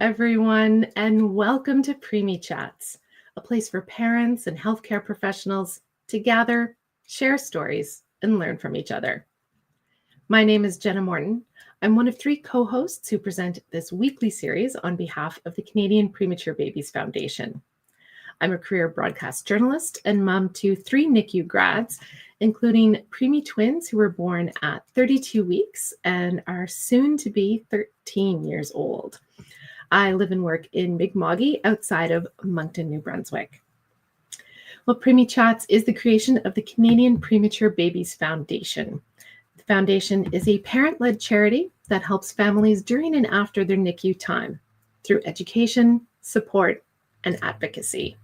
everyone, and welcome to Preemie Chats, a place for parents and healthcare professionals to gather, share stories, and learn from each other. My name is Jenna Morton. I'm one of 3 co-hosts who present this weekly series on behalf of the Canadian Premature Babies Foundation. I'm a career broadcast journalist and mom to 3 NICU grads, including preemie twins who were born at 32 weeks and are soon to be 13 years old. I live and work in Mi'kma'ki outside of Moncton, New Brunswick. Well, Preemie Chats is the creation of the Canadian Premature Babies Foundation. The foundation is a parent-led charity that helps families during and after their NICU time through education, support, and advocacy.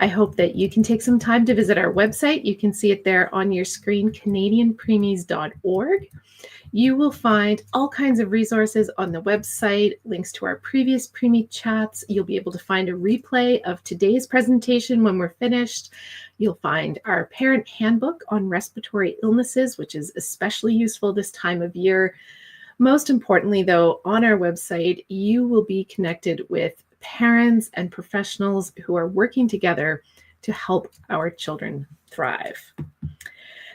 I hope that you can take some time to visit our website. You can see it there on your screen, canadianpreemies.org. You will find all kinds of resources on the website, links to our previous Preemie Chats. You'll be able to find a replay of today's presentation when we're finished. You'll find our parent handbook on respiratory illnesses, which is especially useful this time of year. Most importantly, though, on our website, you will be connected with parents and professionals who are working together to help our children thrive.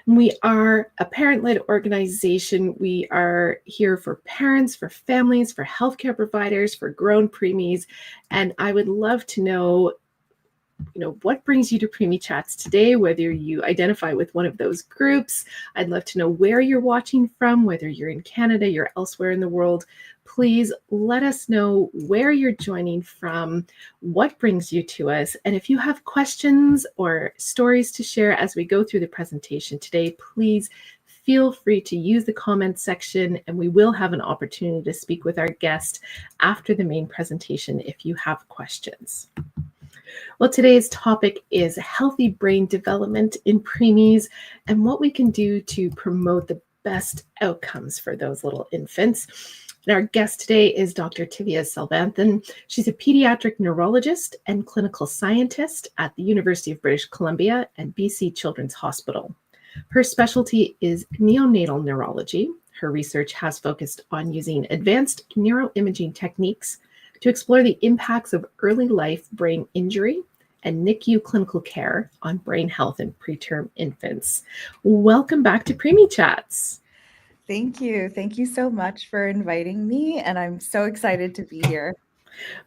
We are a parent-led organization. We are here for parents, for families, for healthcare providers, for grown preemies, and I would love to know what brings you to Preemie Chats today, whether you identify with one of those groups. I'd love to know where you're watching from, whether you're in Canada, you're elsewhere in the world. Please let us know where you're joining from, what brings you to us, and if you have questions or stories to share as we go through the presentation today, please feel free to use the comments section, and we will have an opportunity to speak with our guest after the main presentation if you have questions. Well, today's topic is healthy brain development in preemies and what we can do to promote the best outcomes for those little infants. And our guest today is Dr. Thiviya Selvanathan. She's a pediatric neurologist and clinical scientist at the University of British Columbia and BC Children's Hospital. Her specialty is neonatal neurology. Her research has focused on using advanced neuroimaging techniques to explore the impacts of early life brain injury and NICU clinical care on brain health in preterm infants. Welcome back to Preemie Chats. Thank you. Thank you so much for inviting me, and I'm so excited to be here.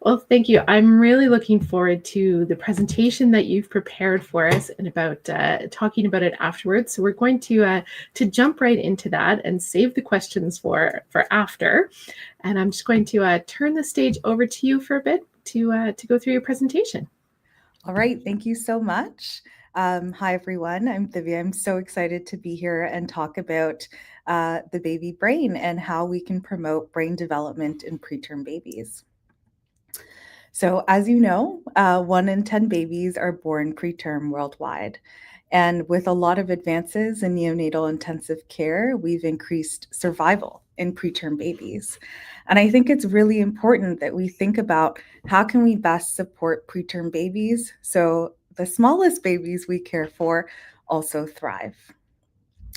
Well, thank you. I'm really looking forward to the presentation that you've prepared for us and about talking about it afterwards. So we're going to jump right into that and save the questions for after. And I'm just going to turn the stage over to you for a bit to go through your presentation. All right. Thank you so much. Hi, everyone. I'm Thiviya. I'm so excited to be here and talk about the baby brain and how we can promote brain development in preterm babies. So as you know, 1 in 10 babies are born preterm worldwide. And with a lot of advances in neonatal intensive care, we've increased survival in preterm babies. And I think it's really important that we think about how can we best support preterm babies so the smallest babies we care for also thrive.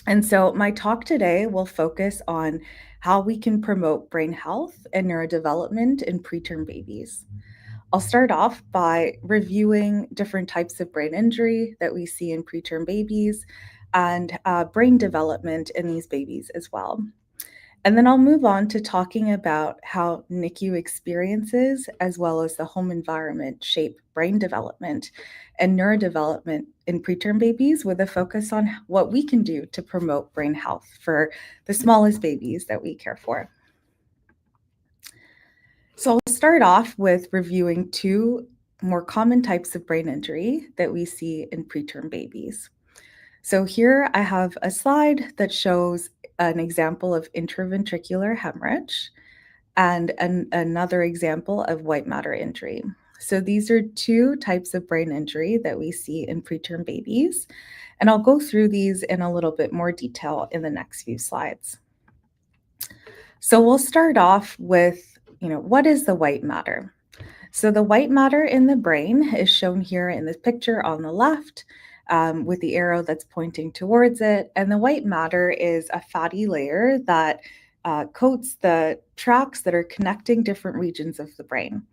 And so my talk today will focus on how we can promote brain health and neurodevelopment in preterm babies. I'll start off by reviewing different types of brain injury that we see in preterm babies and brain development in these babies as well. And then I'll move on to talking about how NICU experiences as well as the home environment shape brain development and neurodevelopment in preterm babies with a focus on what we can do to promote brain health for the smallest babies that we care for. So I'll start off with reviewing 2 more common types of brain injury that we see in preterm babies. So here I have a slide that shows an example of intraventricular hemorrhage and another example of white matter injury. So these are 2 types of brain injury that we see in preterm babies, and I'll go through these in a little bit more detail in the next few slides. So we'll start off with what is the white matter? So the white matter in the brain is shown here in this picture on the left with the arrow that's pointing towards it. And the white matter is a fatty layer that coats the tracks that are connecting different regions of the brain.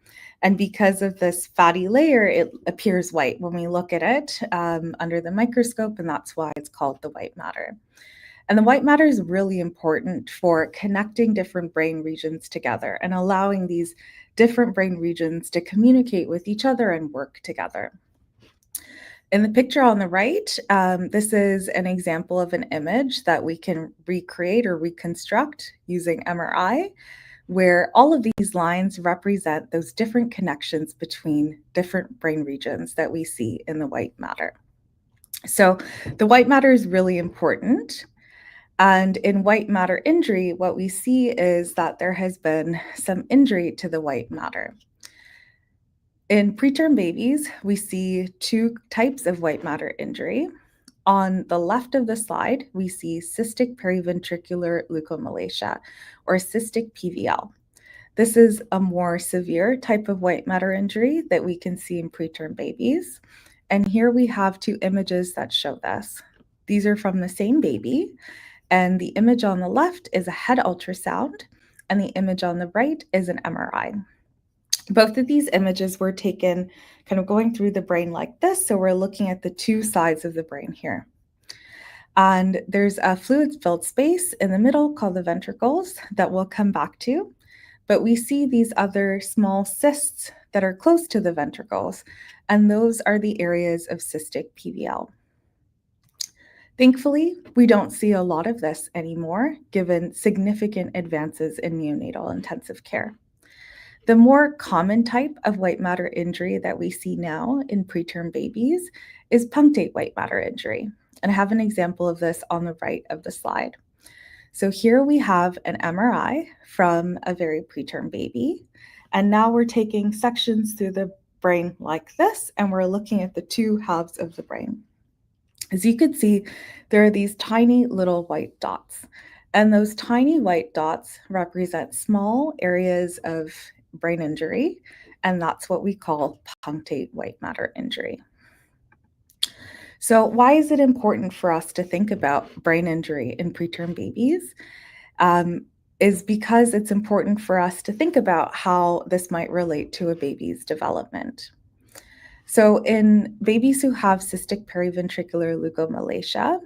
And because of this fatty layer, it appears white when we look at it under the microscope, and that's why it's called the white matter. And the white matter is really important for connecting different brain regions together and allowing these different brain regions to communicate with each other and work together. In the picture on the right, this is an example of an image that we can recreate or reconstruct using MRI, where all of these lines represent those different connections between different brain regions that we see in the white matter. So the white matter is really important. And in white matter injury, what we see is that there has been some injury to the white matter. In preterm babies, we see two types of white matter injury. On the left of the slide, we see cystic periventricular leukomalacia, or cystic PVL. This is a more severe type of white matter injury that we can see in preterm babies. And here we have two images that show this. These are from the same baby, and the image on the left is a head ultrasound, and the image on the right is an MRI. Both of these images were taken kind of going through the brain like this, so we're looking at the two sides of the brain here. And there's a fluid-filled space in the middle called the ventricles that we'll come back to, but we see these other small cysts that are close to the ventricles, and those are the areas of cystic PVL. Thankfully, we don't see a lot of this anymore, given significant advances in neonatal intensive care. The more common type of white matter injury that we see now in preterm babies is punctate white matter injury. And I have an example of this on the right of the slide. So here we have an MRI from a very preterm baby. And now we're taking sections through the brain like this, and we're looking at the two halves of the brain. As you can see, there are these tiny little white dots. And those tiny white dots represent small areas of brain injury, and that's what we call punctate white matter injury. So why is it important for us to think about brain injury in preterm babies? Is because it's important for us to think about how this might relate to a baby's development. So in babies who have cystic periventricular leukomalacia,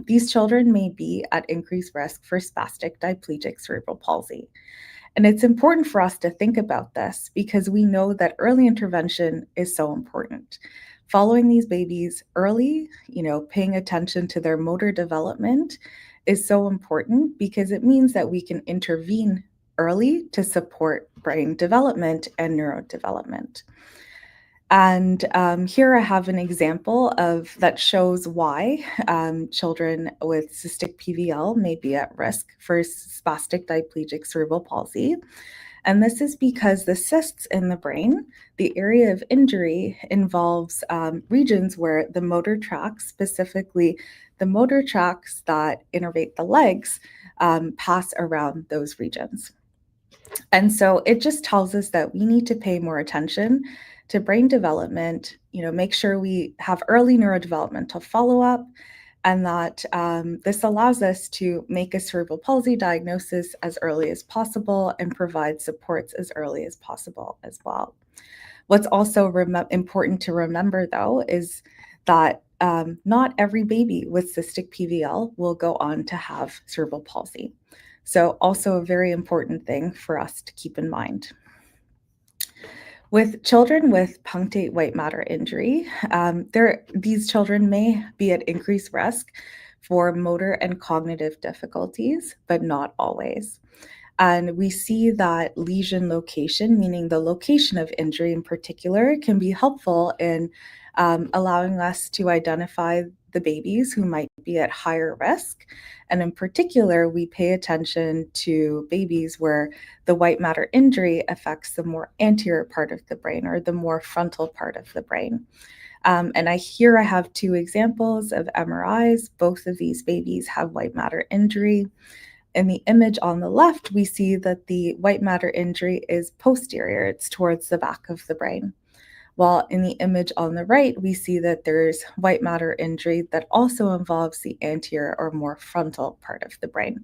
these children may be at increased risk for spastic diplegic cerebral palsy. And it's important for us to think about this because we know that early intervention is so important. Following these babies early, paying attention to their motor development is so important because it means that we can intervene early to support brain development and neurodevelopment. And here I have an example that shows why children with cystic PVL may be at risk for spastic diplegic cerebral palsy. And this is because the cysts in the brain, the area of injury, involves regions where the motor tracts, specifically the motor tracts that innervate the legs, pass around those regions. And so it just tells us that we need to pay more attention to brain development, make sure we have early neurodevelopmental follow-up, and that this allows us to make a cerebral palsy diagnosis as early as possible and provide supports as early as possible as well. What's also important to remember, though, is that not every baby with cystic PVL will go on to have cerebral palsy. So also a very important thing for us to keep in mind. With children with punctate white matter injury, these children may be at increased risk for motor and cognitive difficulties, but not always. And we see that lesion location, meaning the location of injury in particular, can be helpful in allowing us to identify the babies who might be at higher risk. And in particular, we pay attention to babies where the white matter injury affects the more anterior part of the brain or the more frontal part of the brain. And I have two examples of MRIs. Both of these babies have white matter injury. In the image on the left, we see that the white matter injury is posterior. It's towards the back of the brain. While in the image on the right, we see that there's white matter injury that also involves the anterior or more frontal part of the brain.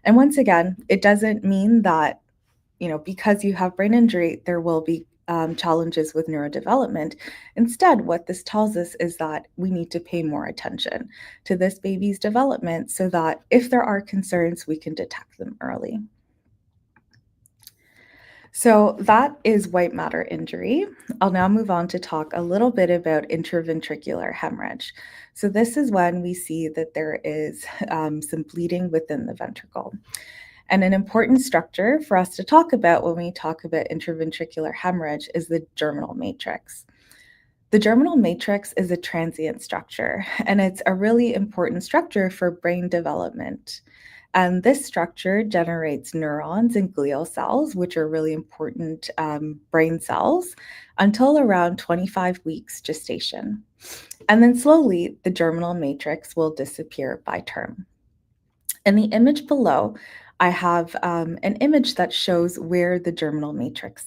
And once again, it doesn't mean that, because you have brain injury, there will be challenges with neurodevelopment. Instead, what this tells us is that we need to pay more attention to this baby's development so that if there are concerns, we can detect them early. So that is white matter injury. I'll now move on to talk a little bit about intraventricular hemorrhage. So this is when we see that there is some bleeding within the ventricle. And an important structure for us to talk about when we talk about intraventricular hemorrhage is the germinal matrix. The germinal matrix is a transient structure, and it's a really important structure for brain development. And this structure generates neurons and glial cells, which are really important brain cells, until around 25 weeks gestation. And then slowly, the germinal matrix will disappear by term. In the image below, I have an image that shows where the germinal matrix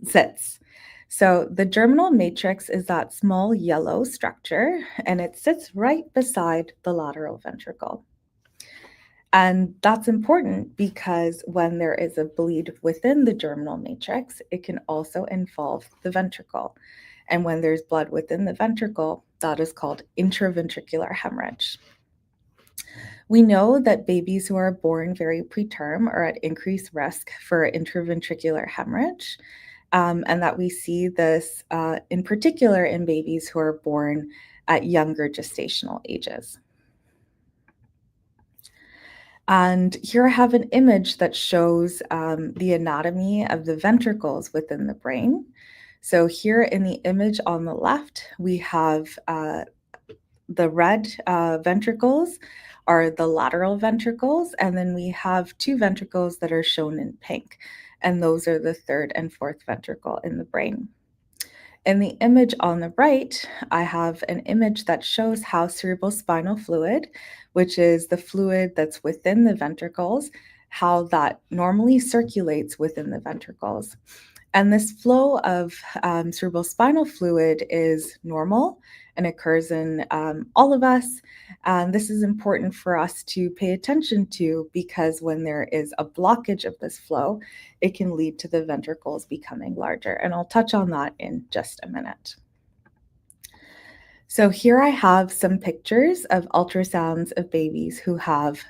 sits. So the germinal matrix is that small yellow structure, and it sits right beside the lateral ventricle. And that's important because when there is a bleed within the germinal matrix, it can also involve the ventricle. And when there's blood within the ventricle, that is called intraventricular hemorrhage. We know that babies who are born very preterm are at increased risk for intraventricular hemorrhage, and that we see this in particular in babies who are born at younger gestational ages. And here I have an image that shows the anatomy of the ventricles within the brain. So here in the image on the left, we have the red ventricles are the lateral ventricles, and then we have two ventricles that are shown in pink, and those are the third and fourth ventricle in the brain. In the image on the right, I have an image that shows how cerebrospinal fluid, which is the fluid that's within the ventricles, how that normally circulates within the ventricles. And this flow of cerebrospinal fluid is normal and occurs in all of us. And this is important for us to pay attention to because when there is a blockage of this flow, it can lead to the ventricles becoming larger. And I'll touch on that in just a minute. So here I have some pictures of ultrasounds of babies who have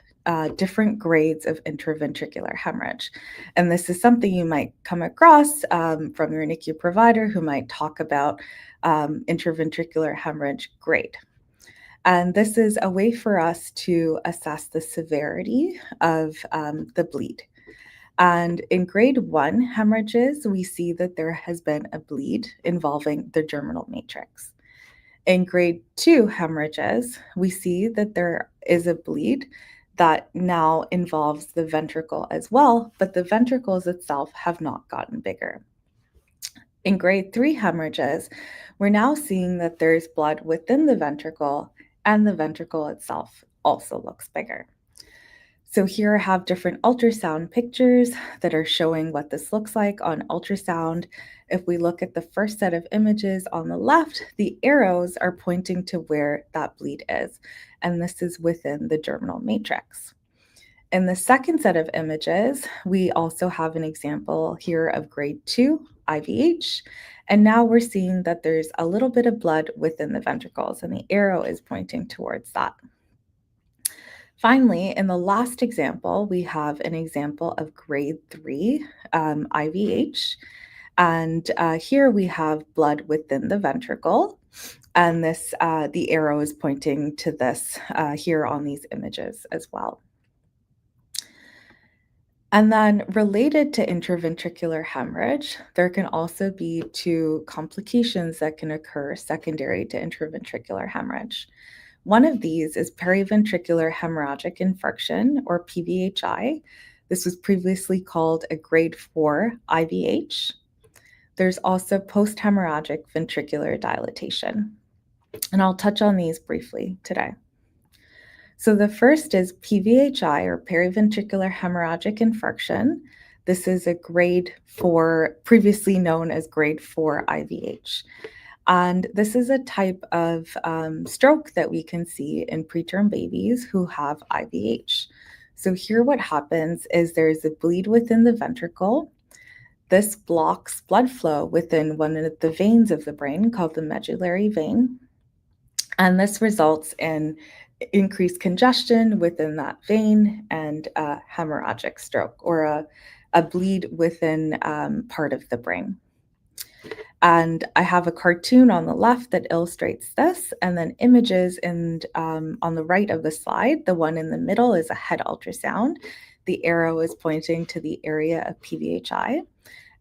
different grades of intraventricular hemorrhage. And this is something you might come across from your NICU provider who might talk about intraventricular hemorrhage grade. And this is a way for us to assess the severity of the bleed. And in grade 1 hemorrhages, we see that there has been a bleed involving the germinal matrix. In grade 2 hemorrhages, we see that there is a bleed that now involves the ventricle as well, but the ventricles itself have not gotten bigger. In grade 3 hemorrhages, we're now seeing that there's blood within the ventricle and the ventricle itself also looks bigger. So here I have different ultrasound pictures that are showing what this looks like on ultrasound. If we look at the first set of images on the left, the arrows are pointing to where that bleed is, and this is within the germinal matrix. In the second set of images, we also have an example here of grade 2 IVH, and now we're seeing that there's a little bit of blood within the ventricles, and the arrow is pointing towards that. Finally, in the last example, we have an example of grade 3 IVH. And here we have blood within the ventricle. And this, the arrow is pointing to this here on these images as well. And then related to intraventricular hemorrhage, there can also be two complications that can occur secondary to intraventricular hemorrhage. One of these is periventricular hemorrhagic infarction, or PVHI. This was previously called a grade 4 IVH. There's also post-hemorrhagic ventricular dilatation. And I'll touch on these briefly today. So the first is PVHI, or periventricular hemorrhagic infarction. This is a grade 4, previously known as grade 4 IVH. And this is a type of stroke that we can see in preterm babies who have IVH. So here what happens is there's a bleed within the ventricle. This blocks blood flow within one of the veins of the brain called the medullary vein. And this results in increased congestion within that vein and a hemorrhagic stroke, or a bleed within part of the brain. And I have a cartoon on the left that illustrates this, and then images and on the right of the slide. The one in the middle is a head ultrasound. The arrow is pointing to the area of PVHI.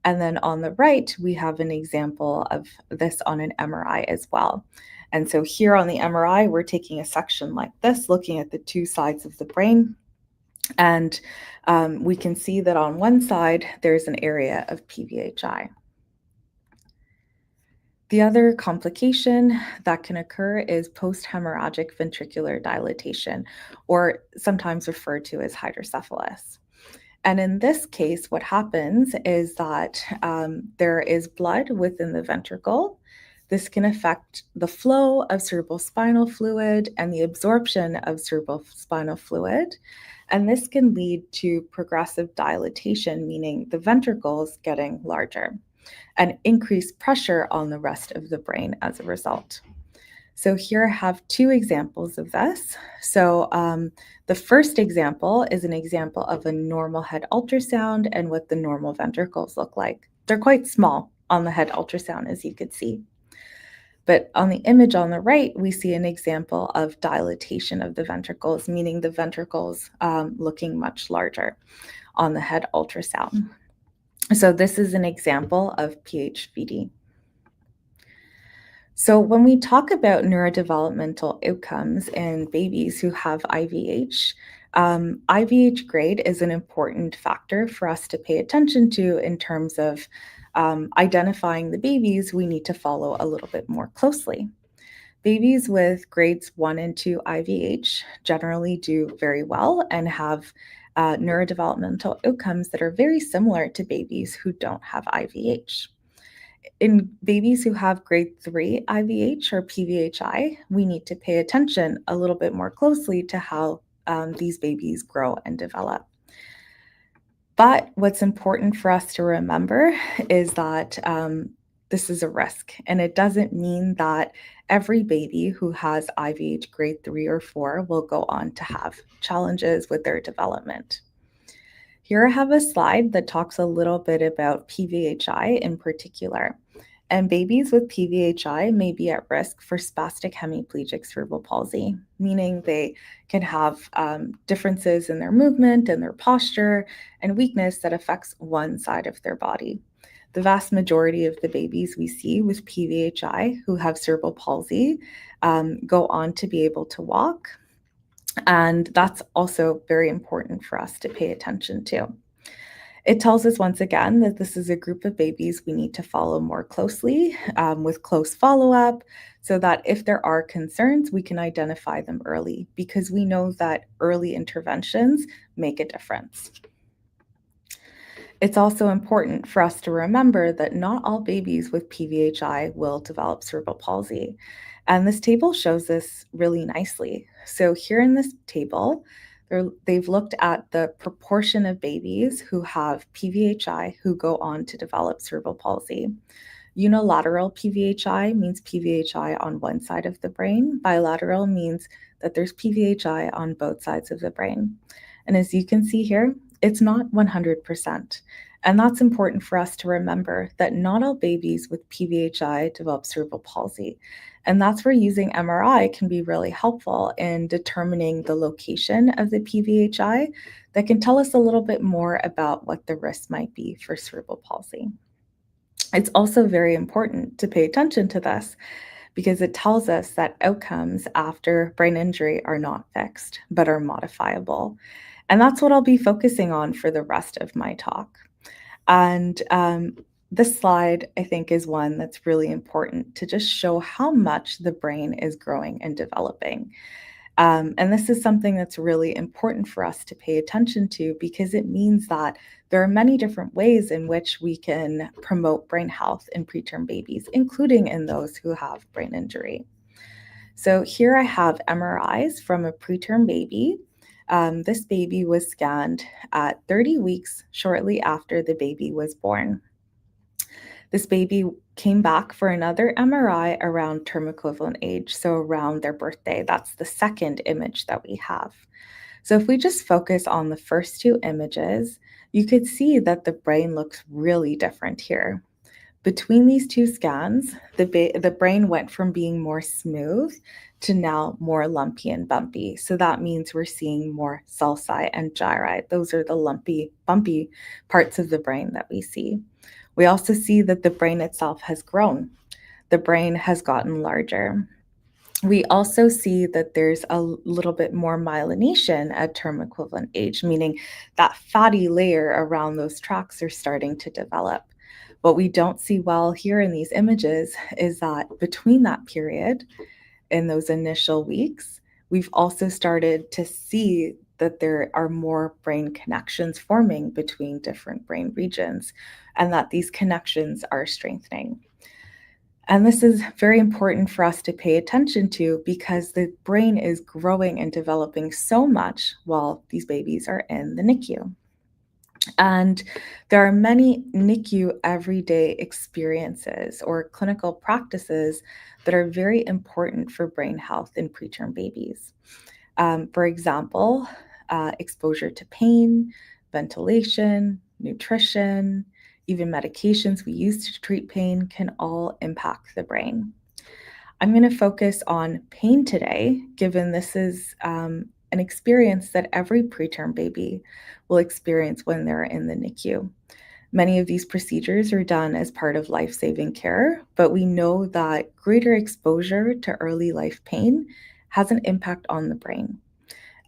And then on the right, we have an example of this on an MRI as well. And so here on the MRI, we're taking a section like this, looking at the two sides of the brain. And we can see that on one side, there's an area of PVHI. The other complication that can occur is post-hemorrhagic ventricular dilatation, or sometimes referred to as hydrocephalus. And in this case, what happens is that there is blood within the ventricle. This can affect the flow of cerebrospinal fluid and the absorption of cerebrospinal fluid. And this can lead to progressive dilatation, meaning the ventricles getting larger, and increased pressure on the rest of the brain as a result. So here I have two examples of this. So the first example is an example of a normal head ultrasound and what the normal ventricles look like. They're quite small on the head ultrasound, as you could see. But on the image on the right, we see an example of dilatation of the ventricles, meaning the ventricles looking much larger on the head ultrasound. So this is an example of PHVD. So when we talk about neurodevelopmental outcomes in babies who have IVH, IVH grade is an important factor for us to pay attention to in terms of identifying the babies we need to follow a little bit more closely. Babies with grades 1 and 2 IVH generally do very well and have neurodevelopmental outcomes that are very similar to babies who don't have IVH. In babies who have grade 3 IVH or PVHI, we need to pay attention a little bit more closely to how these babies grow and develop. But what's important for us to remember is that this is a risk, and it doesn't mean that every baby who has IVH grade 3 or 4 will go on to have challenges with their development. Here I have a slide that talks a little bit about PVHI in particular. And babies with PVHI may be at risk for spastic hemiplegic cerebral palsy, meaning they can have differences in their movement and their posture and weakness that affects one side of their body. The vast majority of the babies we see with PVHI who have cerebral palsy go on to be able to walk. And that's also very important for us to pay attention to. It tells us once again that this is a group of babies we need to follow more closely with close follow-up so that if there are concerns, we can identify them early, because we know that early interventions make a difference. It's also important for us to remember that not all babies with PVHI will develop cerebral palsy. And this table shows this really nicely. So here in this table, they've looked at the proportion of babies who have PVHI who go on to develop cerebral palsy. Unilateral PVHI means PVHI on one side of the brain. Bilateral means that there's PVHI on both sides of the brain. And as you can see here, it's not 100%. And that's important for us to remember, that not all babies with PVHI develop cerebral palsy. And that's where using MRI can be really helpful in determining the location of the PVHI that can tell us a little bit more about what the risk might be for cerebral palsy. It's also very important to pay attention to this, because it tells us that outcomes after brain injury are not fixed, but are modifiable. And that's what I'll be focusing on for the rest of my talk. And this slide, I think, is one that's really important to just show how much the brain is growing and developing. And this is something that's really important for us to pay attention to, because it means that there are many different ways in which we can promote brain health in preterm babies, including in those who have brain injury. So here I have MRIs from a preterm baby. This baby was scanned at 30 weeks shortly after the baby was born. This baby came back for another MRI around term equivalent age, so around their birthday. That's the second image that we have. So if we just focus on the first two images, you could see that the brain looks really different here. Between these two scans, the brain went from being more smooth to now more lumpy and bumpy. So that means we're seeing more sulci and gyri. Those are the lumpy, bumpy parts of the brain that we see. We also see that the brain itself has grown. The brain has gotten larger. We also see that there's a little bit more myelination at term equivalent age, meaning that fatty layer around those tracts are starting to develop. What we don't see well here in these images is that between that period, in those initial weeks, we've also started to see that there are more brain connections forming between different brain regions, and that these connections are strengthening. And this is very important for us to pay attention to because the brain is growing and developing so much while these babies are in the NICU. And there are many NICU everyday experiences or clinical practices that are very important for brain health in preterm babies. For example, exposure to pain, ventilation, nutrition, even medications we use to treat pain can all impact the brain. I'm going to focus on pain today, given this is an experience that every preterm baby will experience when they're in the NICU. Many of these procedures are done as part of life-saving care, but we know that greater exposure to early life pain has an impact on the brain.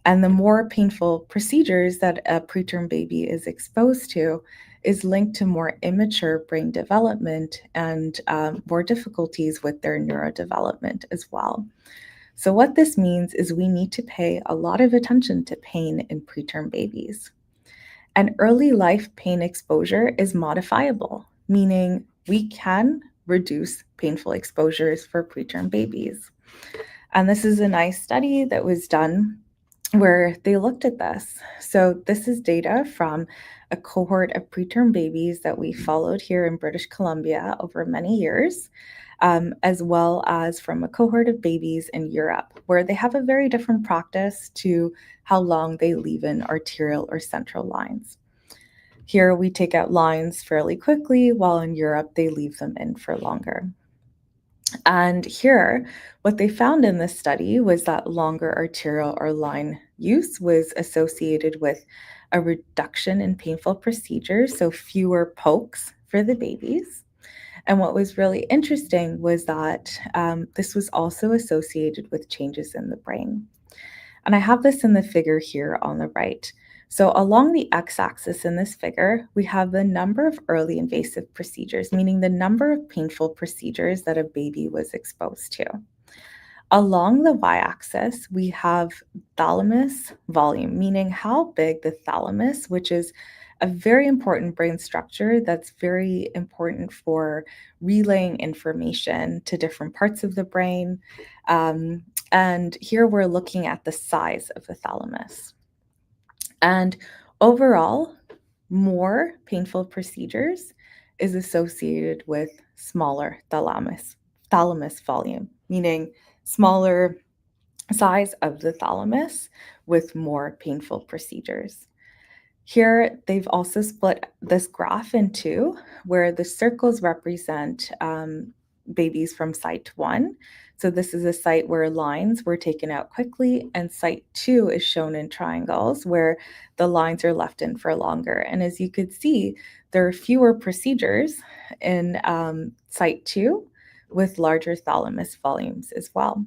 And the more painful procedures that a preterm baby is exposed to is linked to more immature brain development and more difficulties with their neurodevelopment as well. So what this means is we need to pay a lot of attention to pain in preterm babies. And early life pain exposure is modifiable, meaning we can reduce painful exposures for preterm babies. And this is a nice study that was done where they looked at this. So this is data from a cohort of preterm babies that we followed here in British Columbia over many years, as well as from a cohort of babies in Europe, where they have a very different practice to how long they leave in arterial or central lines. Here we take out lines fairly quickly, while in Europe they leave them in for longer. And here, what they found in this study was that longer arterial or line use was associated with a reduction in painful procedures, so fewer pokes for the babies. And what was really interesting was that this was also associated with changes in the brain. And I have this in the figure here on the right. So along the x-axis in this figure, we have the number of early invasive procedures, meaning the number of painful procedures that a baby was exposed to. Along the y-axis, we have thalamus volume, meaning how big the thalamus, which is a very important brain structure that's very important for relaying information to different parts of the brain. And here we're looking at the size of the thalamus. And overall, more painful procedures is associated with smaller thalamus volume, meaning smaller size of the thalamus with more painful procedures. Here, they've also split this graph in two, where the circles represent babies from site 1. So this is a site where lines were taken out quickly, and site 2 is shown in triangles, where the lines are left in for longer. And as you could see, there are fewer procedures in site 2 with larger thalamus volumes as well.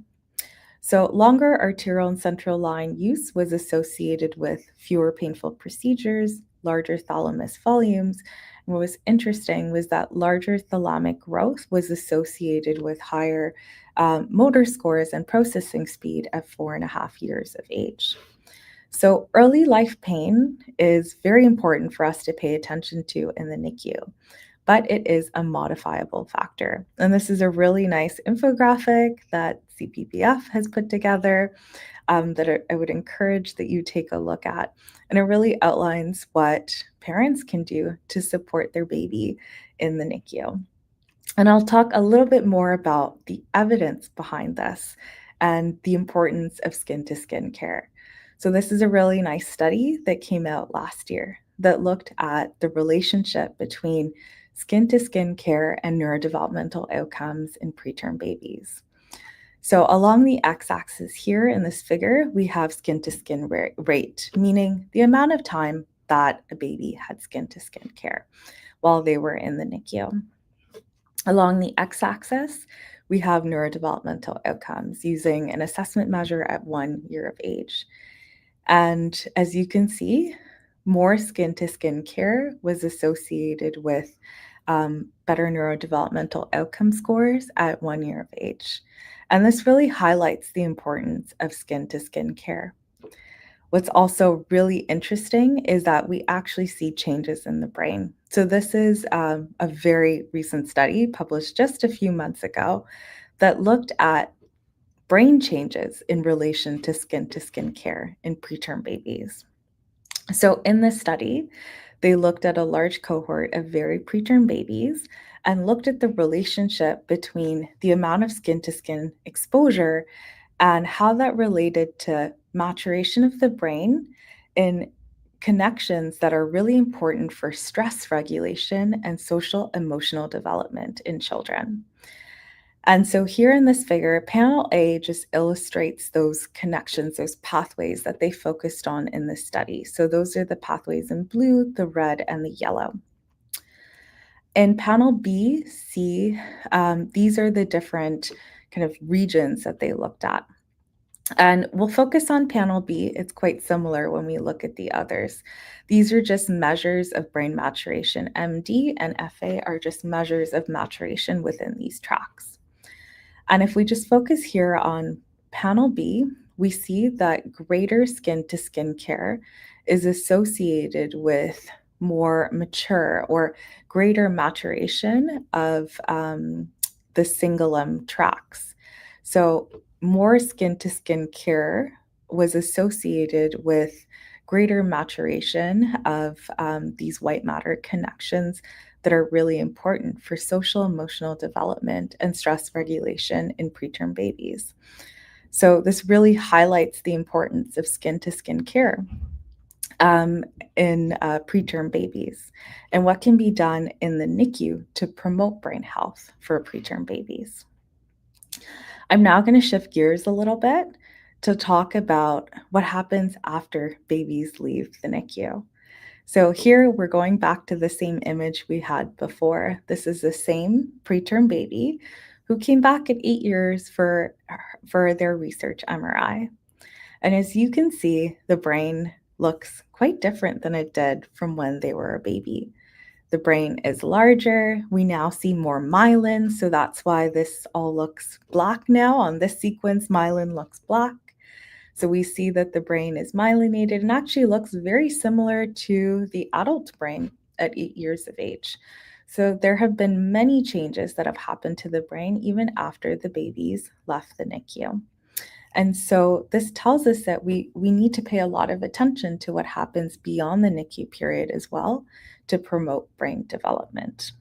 So longer arterial and central line use was associated with fewer painful procedures, larger thalamus volumes. And what was interesting was that larger thalamic growth was associated with higher motor scores and processing speed at 4.5 years of age. So early life pain is very important for us to pay attention to in the NICU, but it is a modifiable factor. And this is a really nice infographic that's CPPF has put together that I would encourage that you take a look at. And it really outlines what parents can do to support their baby in the NICU. And I'll talk a little bit more about the evidence behind this and the importance of skin-to-skin care. So this is a really nice study that came out last year that looked at the relationship between skin-to-skin care and neurodevelopmental outcomes in preterm babies. So along the x-axis here in this figure, we have skin-to-skin rate, meaning the amount of time that a baby had skin-to-skin care while they were in the NICU. Along the x-axis, we have neurodevelopmental outcomes using an assessment measure at 1 year of age. And as you can see, more skin-to-skin care was associated with better neurodevelopmental outcome scores at 1 year of age. And this really highlights the importance of skin-to-skin care. What's also really interesting is that we actually see changes in the brain. So this is a very recent study published just a few months ago that looked at brain changes in relation to skin-to-skin care in preterm babies. So in this study, they looked at a large cohort of very preterm babies and looked at the relationship between the amount of skin-to-skin exposure and how that related to maturation of the brain in connections that are really important for stress regulation and social emotional development in children. And so here in this figure, panel A just illustrates those connections, those pathways that they focused on in this study. So those are the pathways in blue, the red, and the yellow. In panel B, C, these are the different kind of regions that they looked at. And we'll focus on panel B. It's quite similar when we look at the others. These are just measures of brain maturation. MD and FA are just measures of maturation within these tracks. And if we just focus here on panel B, we see that greater skin-to-skin care is associated with more mature or greater maturation of the cingulum tracts. So more skin-to-skin care was associated with greater maturation of these white matter connections that are really important for social emotional development and stress regulation in preterm babies. So this really highlights the importance of skin-to-skin care in preterm babies and what can be done in the NICU to promote brain health for preterm babies. I'm now going to shift gears a little bit to talk about what happens after babies leave the NICU. So here we're going back to the same image we had before. This is the same preterm baby who came back at 8 years for their research MRI. And as you can see, the brain looks quite different than it did from when they were a baby. The brain is larger. We now see more myelin, so that's why this all looks black now. On this sequence, myelin looks black. So we see that the brain is myelinated and actually looks very similar to the adult brain at 8 years of age. So there have been many changes that have happened to the brain even after the babies left the NICU. And so this tells us that we need to pay a lot of attention to what happens beyond the NICU period as well to promote brain development.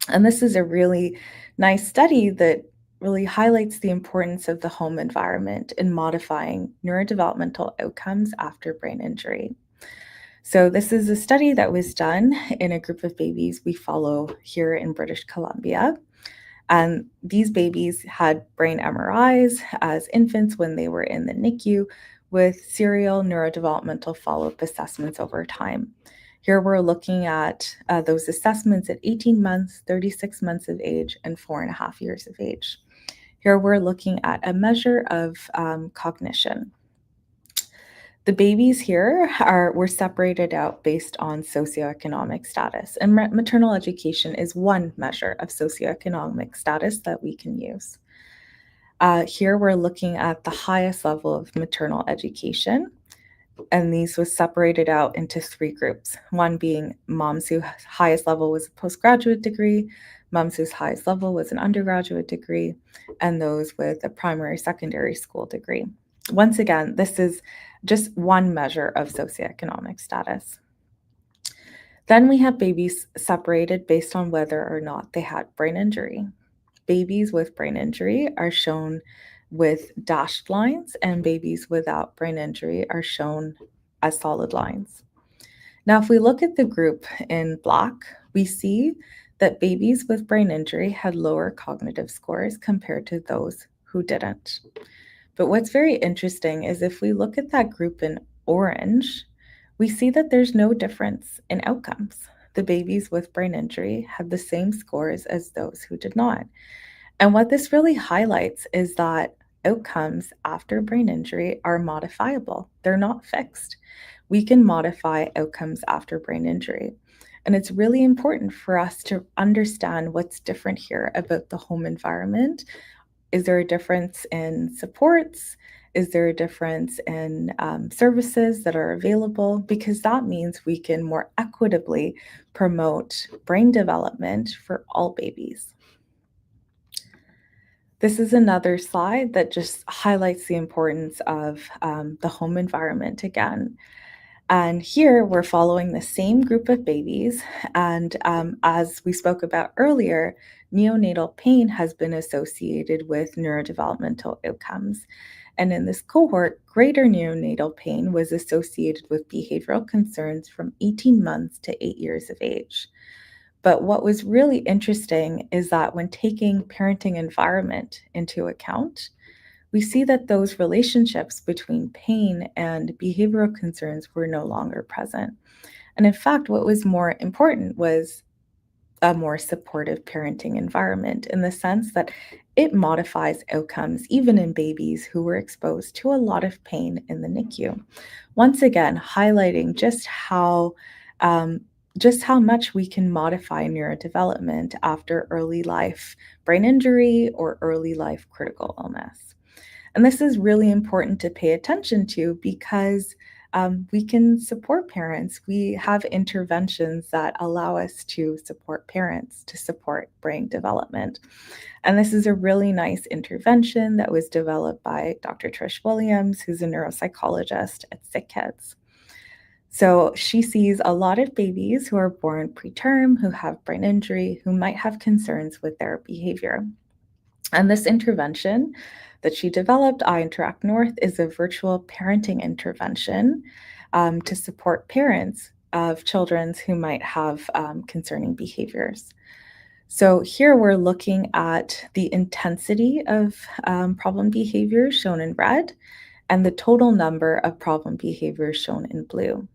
And this is a really nice study that really highlights the importance of the home environment in modifying neurodevelopmental outcomes after brain injury. So this is a study that was done in a group of babies we follow here in British Columbia. And these babies had brain MRIs as infants when they were in the NICU with serial neurodevelopmental follow-up assessments over time. Here we're looking at those assessments at 18 months, 36 months of age, and 4.5 years of age. Here we're looking at a measure of cognition. The babies here were separated out based on socioeconomic status, and maternal education is one measure of socioeconomic status that we can use. Here we're looking at the highest level of maternal education, And these was separated out into 3 groups, one being moms whose highest level was a postgraduate degree, moms whose highest level was an undergraduate degree, and those with a primary secondary school degree. Once again, this is just one measure of socioeconomic status. Then we have babies separated based on whether or not they had brain injury. Babies with brain injury are shown with dashed lines, and babies without brain injury are shown as solid lines. Now, if we look at the group in black, we see that babies with brain injury had lower cognitive scores compared to those who didn't. But what's very interesting is if we look at that group in orange, we see that there's no difference in outcomes. The babies with brain injury had the same scores as those who did not. And what this really highlights is that outcomes after brain injury are modifiable. They're not fixed. We can modify outcomes after brain injury. And it's really important for us to understand what's different here about the home environment. Is there a difference in supports? Is there a difference in services that are available? Because that means we can more equitably promote brain development for all babies. This is another slide that just highlights the importance of the home environment again. And here we're following the same group of babies. And as we spoke about earlier, neonatal pain has been associated with neurodevelopmental outcomes. And in this cohort, greater neonatal pain was associated with behavioral concerns from 18 months to 8 years of age. But what was really interesting is that when taking parenting environment into account, we see that those relationships between pain and behavioral concerns were no longer present. And in fact, what was more important was a more supportive parenting environment in the sense that it modifies outcomes even in babies who were exposed to a lot of pain in the NICU. Once again, highlighting just how much we can modify neurodevelopment after early life brain injury or early life critical illness. And this is really important to pay attention to because we can support parents. We have interventions that allow us to support parents, to support brain development. And this is a really nice intervention that was developed by Dr. Trish Williams, who's a neuropsychologist at Sick Kids. So she sees a lot of babies who are born preterm, who have brain injury, who might have concerns with their behavior. And this intervention that she developed, I Interact North, is a virtual parenting intervention to support parents of children who might have concerning behaviors. So here we're looking at the intensity of problem behaviors shown in red and the total number of problem behaviors shown in blue.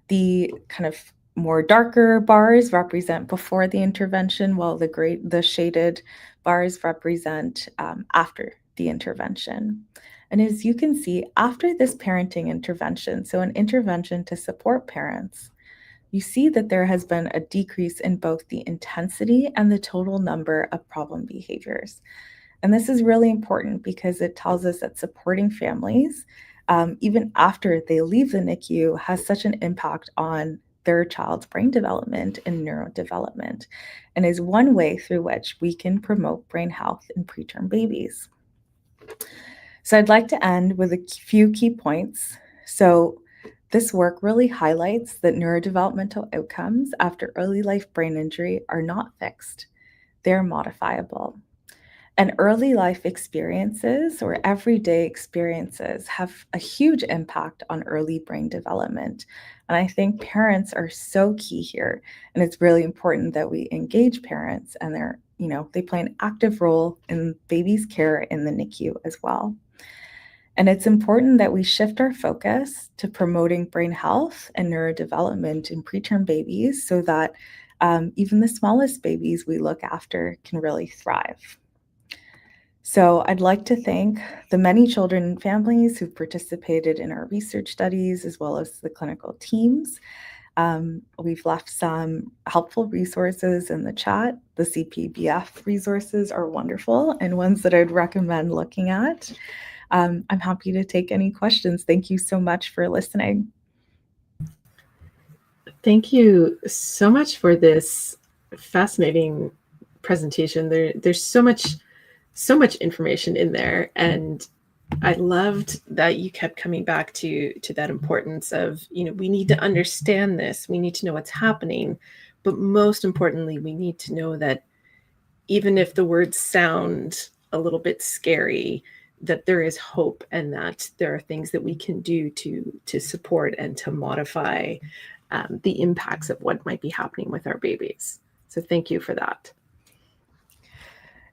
The kind of more darker bars represent before the intervention, while the shaded bars represent after the intervention. And as you can see, after this parenting intervention, so an intervention to support parents, you see that there has been a decrease in both the intensity and the total number of problem behaviors. And this is really important because it tells us that supporting families, even after they leave the NICU, has such an impact on their child's brain development and neurodevelopment, and is one way through which we can promote brain health in preterm babies. So I'd like to end with a few key points. So this work really highlights that neurodevelopmental outcomes after early life brain injury are not fixed. They're modifiable. And early life experiences or everyday experiences have a huge impact on early brain development. And I think parents are so key here. And it's really important that we engage parents and they play an active role in babies' care in the NICU as well. And it's important that we shift our focus to promoting brain health and neurodevelopment in preterm babies so that even the smallest babies we look after can really thrive. So I'd like to thank the many children and families who've participated in our research studies, as well as the clinical teams. We've left some helpful resources in the chat. The CPBF resources are wonderful and ones that I'd recommend looking at. I'm happy to take any questions. Thank you so much for listening. Thank you so much for this fascinating presentation. There's so much information in there, and I loved that you kept coming back to that importance of, we need to understand this, we need to know what's happening, but most importantly, we need to know that even if the words sound a little bit scary, that there is hope and that there are things that we can do to support and to modify the impacts of what might be happening with our babies. So thank you for that.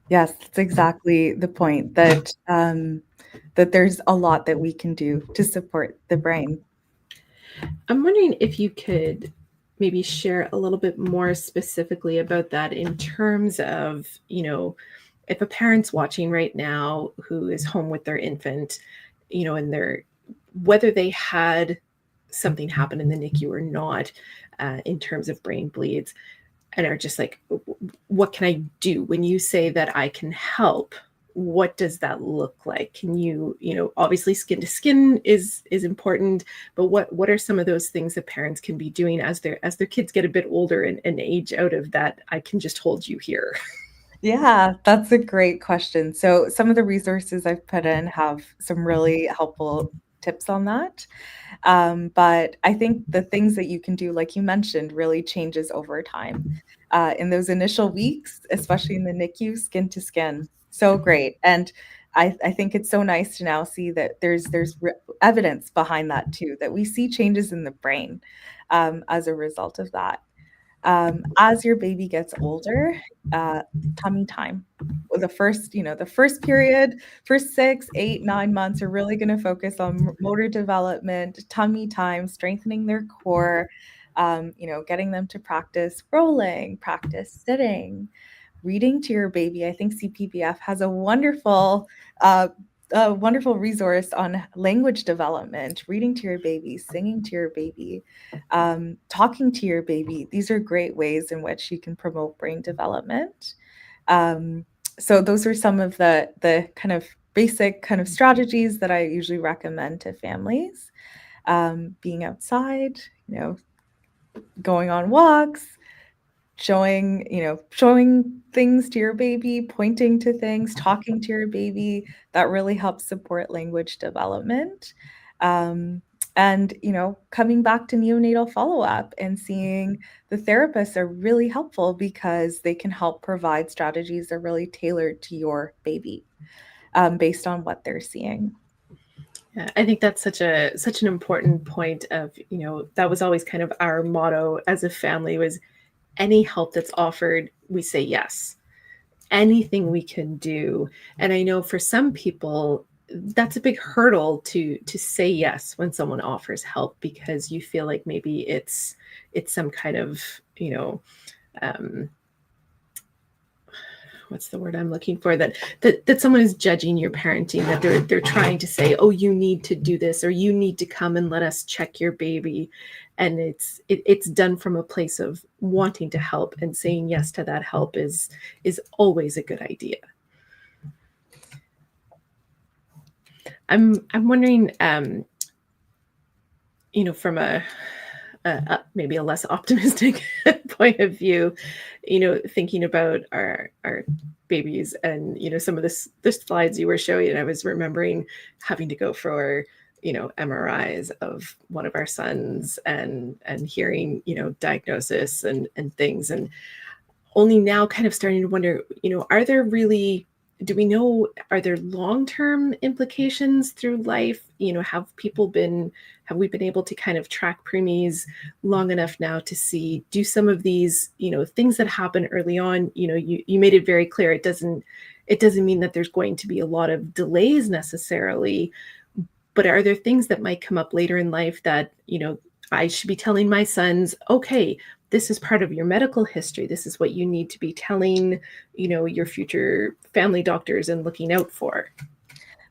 Yes, that's exactly the point, that that there's a lot that we can do to support the brain. I'm wondering if you could maybe share a little bit more specifically about that in terms of, if a parent's watching right now who is home with their infant, and whether they had something happen in the NICU or not, in terms of brain bleeds, and are just like, what can I do? When you say that I can help, what does that look like? Can you, obviously skin to skin is important, but what are some of those things that parents can be doing as their kids get a bit older and age out of that, I can just hold you here? Yeah, that's a great question. So some of the resources I've put in have some really helpful tips on that. But I think the things that you can do, like you mentioned, really changes over time. In those initial weeks, especially in the NICU, skin to skin, so great. And I think it's so nice to now see that there's evidence behind that too, that we see changes in the brain as a result of that. As your baby gets older, tummy time. Well, the first period, first 6, 8, 9 months are really gonna focus on motor development, tummy time, strengthening their core, getting them to practice rolling, practice sitting, reading to your baby. I think CPBF has uh, a wonderful resource on language development, reading to your baby, singing to your baby, talking to your baby. These are great ways in which you can promote brain development. Um, so those are some of the kind of basic kind of strategies that I usually recommend to families. Being outside, going on walks, showing things to your baby, pointing to things, talking to your baby, that really helps support language development. Um, and coming back to neonatal follow-up and seeing the therapists are really helpful because they can help provide strategies that are really tailored to your baby, based on what they're seeing. Yeah, I think that's such an important point of, that was always kind of our motto as a family, was any help that's offered, we say yes. Anything we can do. And I know for some people, that's a big hurdle to say yes when someone offers help, because you feel like maybe it's some kind of, um, what's the word I'm looking for, that someone is judging your parenting, that they're trying to say, oh, you need to do this, or you need to come and let us check your baby. And it's done from a place of wanting to help, and saying yes to that help is always a good idea. I'm wondering, from a maybe a less optimistic point of view, thinking about our babies, and some of the slides you were showing, and I was remembering having to go for MRIs of one of our sons, and hearing diagnosis and things, and only now kind of starting to wonder, do we know, are there long-term implications through life? Have we been able to kind of track preemies long enough now to see, do some of these, things that happen early on, you made it very clear, it doesn't mean that there's going to be a lot of delays necessarily, but are there things that might come up later in life that, I should be telling my sons, okay, this is part of your medical history. This is what you need to be telling, your future family doctors and looking out for.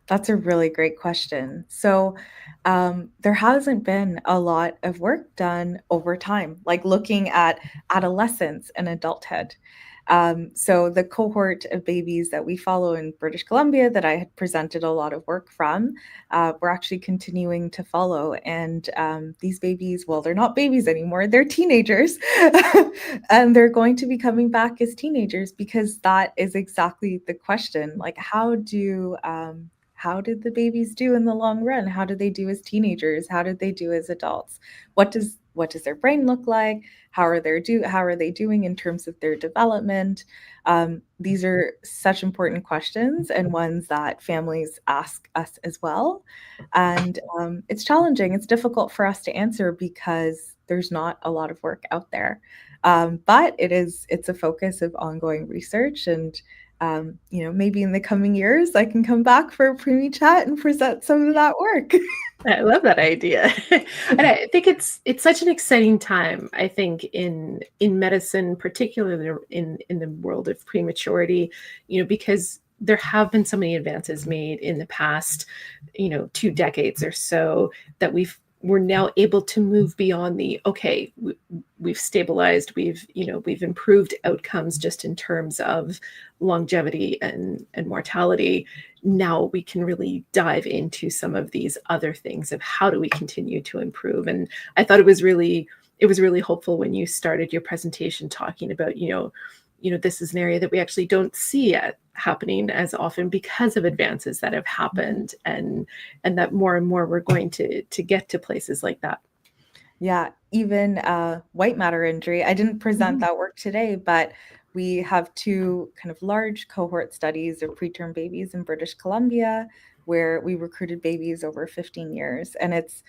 That's a really great question. So, there hasn't been a lot of work done over time, like looking at adolescence and adulthood. So the cohort of babies that we follow in British Columbia that I had presented a lot of work from, we're actually continuing to follow. And these babies, well, they're not babies anymore, they're teenagers. And they're going to be coming back as teenagers because that is exactly the question. Like, how did the babies do in the long run? How did they do as teenagers? How did they do as adults? What does their brain look like? How are they doing in terms of their development? These are such important questions and ones that families ask us as well. And it's challenging. It's difficult for us to answer because there's not a lot of work out there. But it's a focus of ongoing research, and maybe in the coming years, I can come back for a preemie chat and present some of that work. I love that idea. And I think it's such an exciting time, I think, in medicine, particularly in the world of prematurity, because there have been so many advances made in the past, 2 decades or so, that we're now able to move beyond we've stabilized, we've improved outcomes just in terms of longevity and mortality. Now we can really dive into some of these other things of how do we continue to improve. And I thought it was really hopeful when you started your presentation talking about, this is an area that we actually don't see happening as often because of advances that have happened, and that more and more we're going to get to places like that. Yeah, even white matter injury. I didn't present that work today, but we have 2 kind of large cohort studies of preterm babies in British Columbia where we recruited babies over 15 years. And it's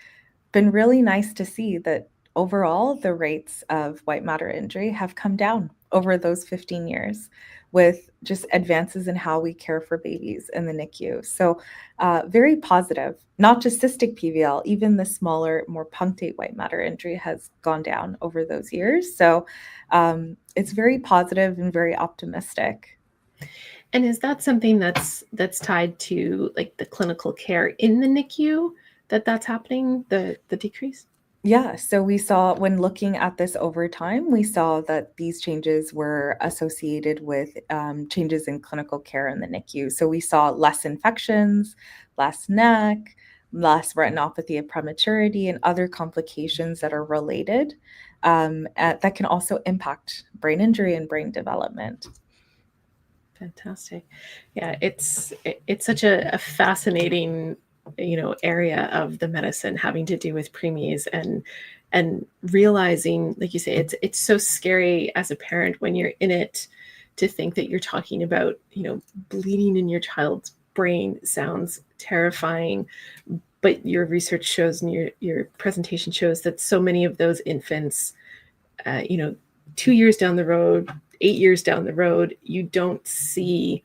been really nice to see that overall the rates of white matter injury have come down over those 15 years with just advances in how we care for babies in the NICU. So very positive, not just cystic PVL, even the smaller, more punctate white matter injury has gone down over those years. So it's very positive and very optimistic. And is that something that's tied to like the clinical care in the NICU that's happening, the decrease? Yeah, so we saw when looking at this over time, we saw that these changes were associated with changes in clinical care in the NICU. So we saw less infections, less neck, less retinopathy of prematurity, and other complications that are related that can also impact brain injury and brain development. Fantastic. Yeah, it's such a fascinating area of the medicine having to do with preemies, and realizing, like you say, it's so scary as a parent when you're in it to think that you're talking about bleeding in your child's brain. Sounds terrifying, but your research shows and your presentation shows that so many of those infants 2 years down the road, 8 years down the road, you don't see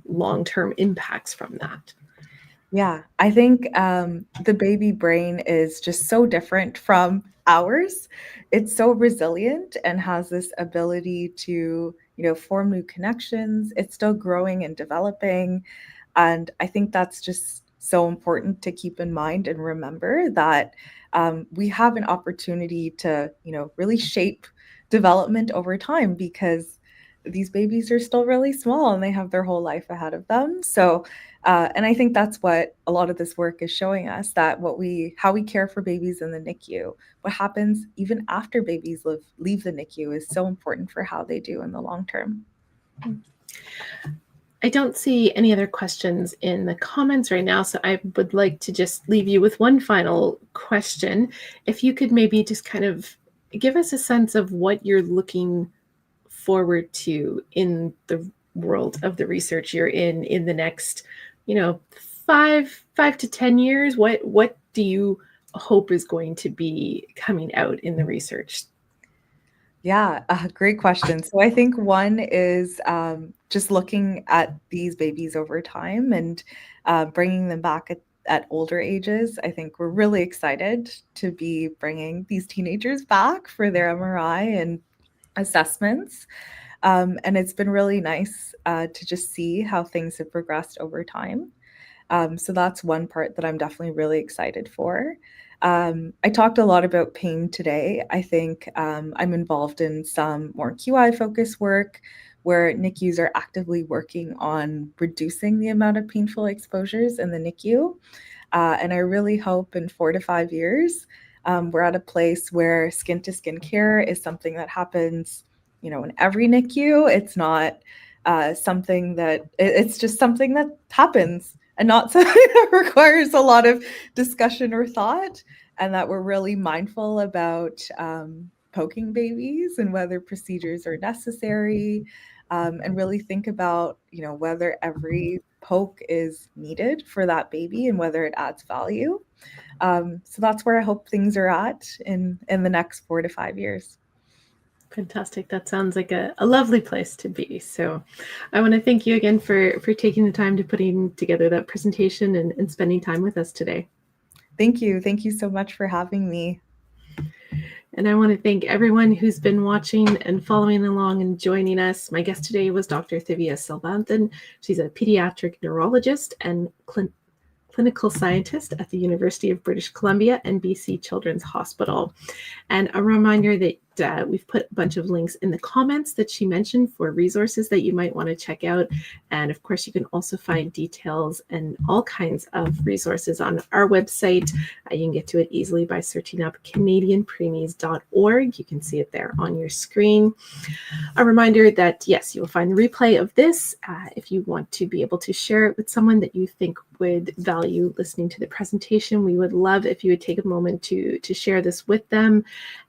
long-term impacts from that. Yeah, I think the baby brain is just so different from ours. It's so resilient and has this ability to, form new connections. It's still growing and developing. And I think that's just so important to keep in mind and remember that we have an opportunity to, really shape development over time because these babies are still really small and they have their whole life ahead of them. So, and I think that's what a lot of this work is showing us, that how we care for babies in the NICU, what happens even after babies leave the NICU is so important for how they do in the long term. I don't see any other questions in the comments right now, so I would like to just leave you with one final question. If you could maybe just kind of give us a sense of what you're looking forward to in the world of the research you're in the next, 5 to 10 years. What do you hope is going to be coming out in the research? Yeah, great question. So I think one is just looking at these babies over time and bringing them back at older ages. I think we're really excited to be bringing these teenagers back for their MRI and assessments. And it's been really nice to just see how things have progressed over time. So that's one part that I'm definitely really excited for. I talked a lot about pain today. I think I'm involved in some more QI focused work where NICUs are actively working on reducing the amount of painful exposures in the NICU. And I really hope in 4 to 5 years, we're at a place where skin-to-skin care is something that happens, in every NICU. It's not something that, it's just something that happens and not something that requires a lot of discussion or thought, and that we're really mindful about poking babies and whether procedures are necessary, and really think about, whether every poke is needed for that baby and whether it adds value. So that's where I hope things are at in the next 4 to 5 years. Fantastic. That sounds like a lovely place to be. So I want to thank you again for taking the time to putting together that presentation and spending time with us today. Thank you. Thank you so much for having me. And I want to thank everyone who's been watching and following along and joining us. My guest today was Dr. Thiviya Selvanathan. She's a pediatric neurologist and clinical scientist at the University of British Columbia and BC Children's Hospital. And a reminder that we've put a bunch of links in the comments that she mentioned for resources that you might want to check out. And of course, you can also find details and all kinds of resources on our website. You can get to it easily by searching up canadianpreemies.org. You can see it there on your screen. A reminder that, yes, you will find the replay of this if you want to be able to share it with someone that you think would value listening to the presentation. We would love if you would take a moment to share this with them.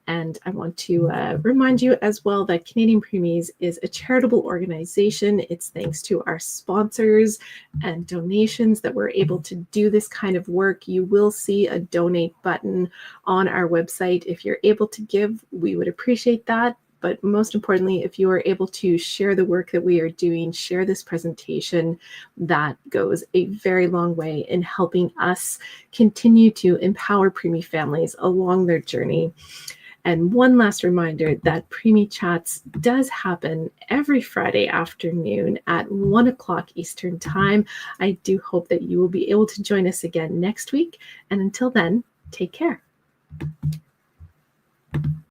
And I want to remind you as well that Canadian Preemies is a charitable organization. It's thanks to our sponsors and donations that we're able to do this kind of work. You will see a donate button on our website. If you're able to give, we would appreciate that. But most importantly, if you are able to share the work that we are doing, share this presentation, that goes a very long way in helping us continue to empower preemie families along their journey. And one last reminder that Preemie Chats does happen every Friday afternoon at 1 o'clock Eastern Time. I do hope that you will be able to join us again next week. And until then, take care.